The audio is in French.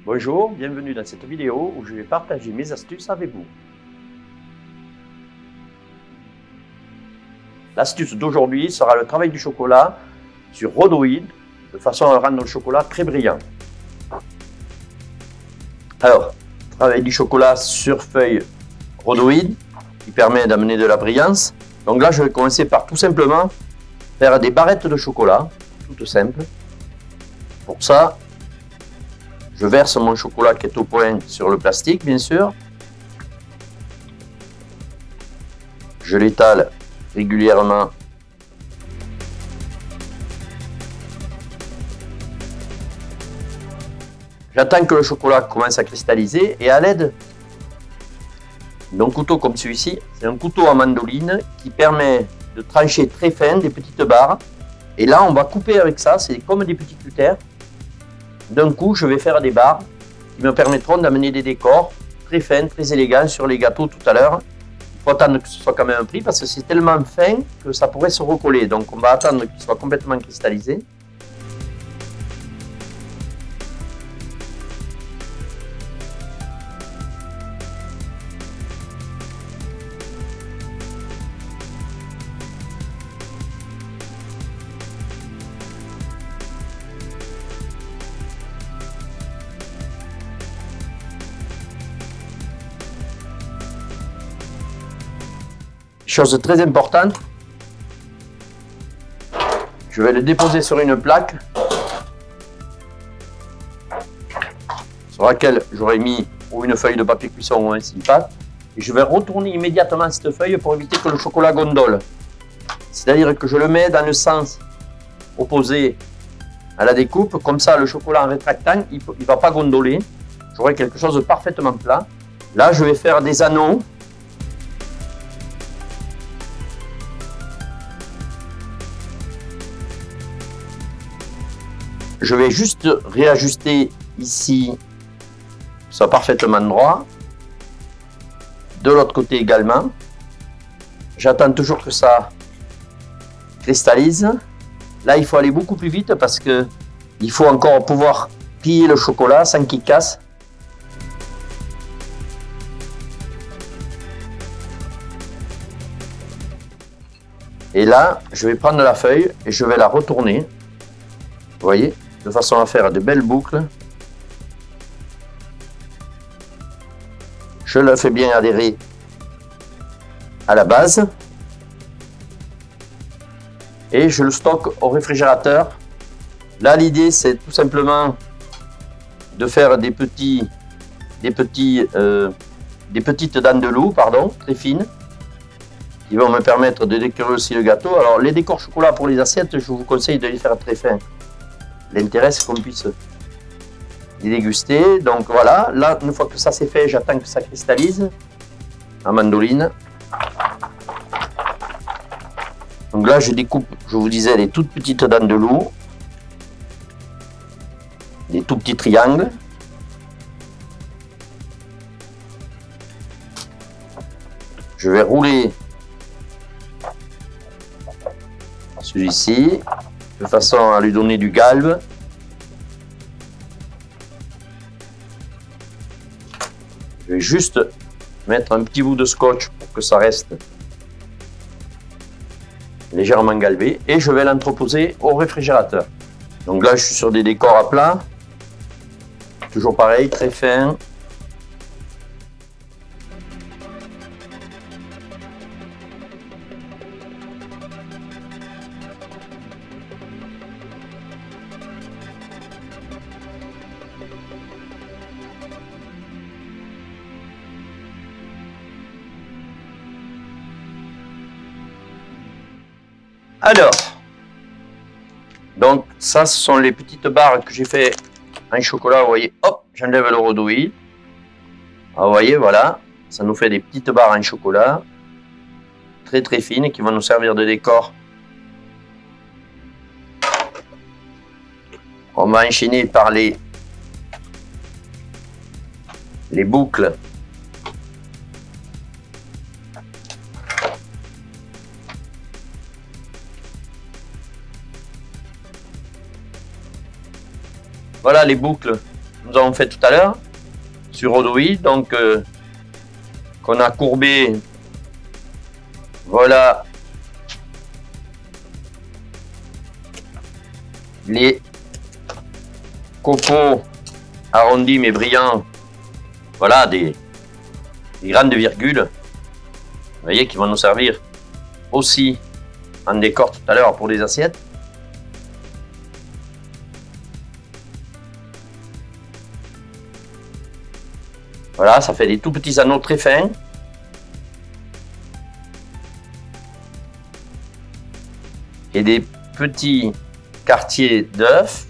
Bonjour, bienvenue dans cette vidéo où je vais partager mes astuces avec vous. L'astuce d'aujourd'hui sera le travail du chocolat sur rhodoïde de façon à rendre le chocolat très brillant. Alors, travail du chocolat sur feuille rhodoïde qui permet d'amener de la brillance. Donc là, je vais commencer par tout simplement faire des barrettes de chocolat, toutes simples. Pour ça, je verse mon chocolat qui est au point sur le plastique, bien sûr. Je l'étale régulièrement. J'attends que le chocolat commence à cristalliser et à l'aide d'un couteau comme celui-ci, c'est un couteau à mandoline qui permet de trancher très fin des petites barres. Et là, on va couper avec ça, c'est comme des petits cutters. D'un coup, je vais faire des barres qui me permettront d'amener des décors très fins, très élégants sur les gâteaux tout à l'heure. Il faut attendre que ce soit quand même pris parce que c'est tellement fin que ça pourrait se recoller. Donc, on va attendre qu'il soit complètement cristallisé. Chose très importante, je vais le déposer sur une plaque sur laquelle j'aurai mis ou une feuille de papier cuisson ou un silpat et je vais retourner immédiatement cette feuille pour éviter que le chocolat gondole. C'est-à-dire que je le mets dans le sens opposé à la découpe, comme ça le chocolat en rétractant, il ne va pas gondoler, j'aurai quelque chose de parfaitement plat. Là je vais faire des anneaux. Je vais juste réajuster ici, soit parfaitement droit. De l'autre côté également. J'attends toujours que ça cristallise. Là, il faut aller beaucoup plus vite parce que il faut encore pouvoir plier le chocolat sans qu'il casse. Et là, je vais prendre la feuille et je vais la retourner. Vous voyez, de façon à faire de belles boucles. Je le fais bien adhérer à la base. Et je le stocke au réfrigérateur. Là, l'idée, c'est tout simplement de faire des petites dents de loup, pardon, très fines, qui vont me permettre de décorer aussi le gâteau. Alors, les décors chocolat pour les assiettes, je vous conseille de les faire très fins. L'intérêt, c'est qu'on puisse les déguster. Donc voilà, là, une fois que ça c'est fait, j'attends que ça cristallise en mandoline. Donc là, je découpe, je vous disais, les toutes petites dents de loup, des tout petits triangles. Je vais rouler celui-ci de façon à lui donner du galbe. Je vais juste mettre un petit bout de scotch pour que ça reste légèrement galbé et je vais l'entreposer au réfrigérateur. Donc là, je suis sur des décors à plat, toujours pareil, très fin. Alors, donc ça, ce sont les petites barres que j'ai fait en chocolat. Vous voyez, hop, j'enlève le rhodoïde. Vous voyez, voilà, ça nous fait des petites barres en chocolat, très très fines, qui vont nous servir de décor. On va enchaîner par les boucles. Voilà les boucles nous avons fait tout à l'heure sur Odooe, donc qu'on a courbé. Voilà les copeaux arrondis mais brillants. Voilà des grandes virgules. Vous voyez, qui vont nous servir aussi en décor tout à l'heure pour les assiettes. Voilà, ça fait des tout petits anneaux très fins. Et des petits quartiers d'œufs.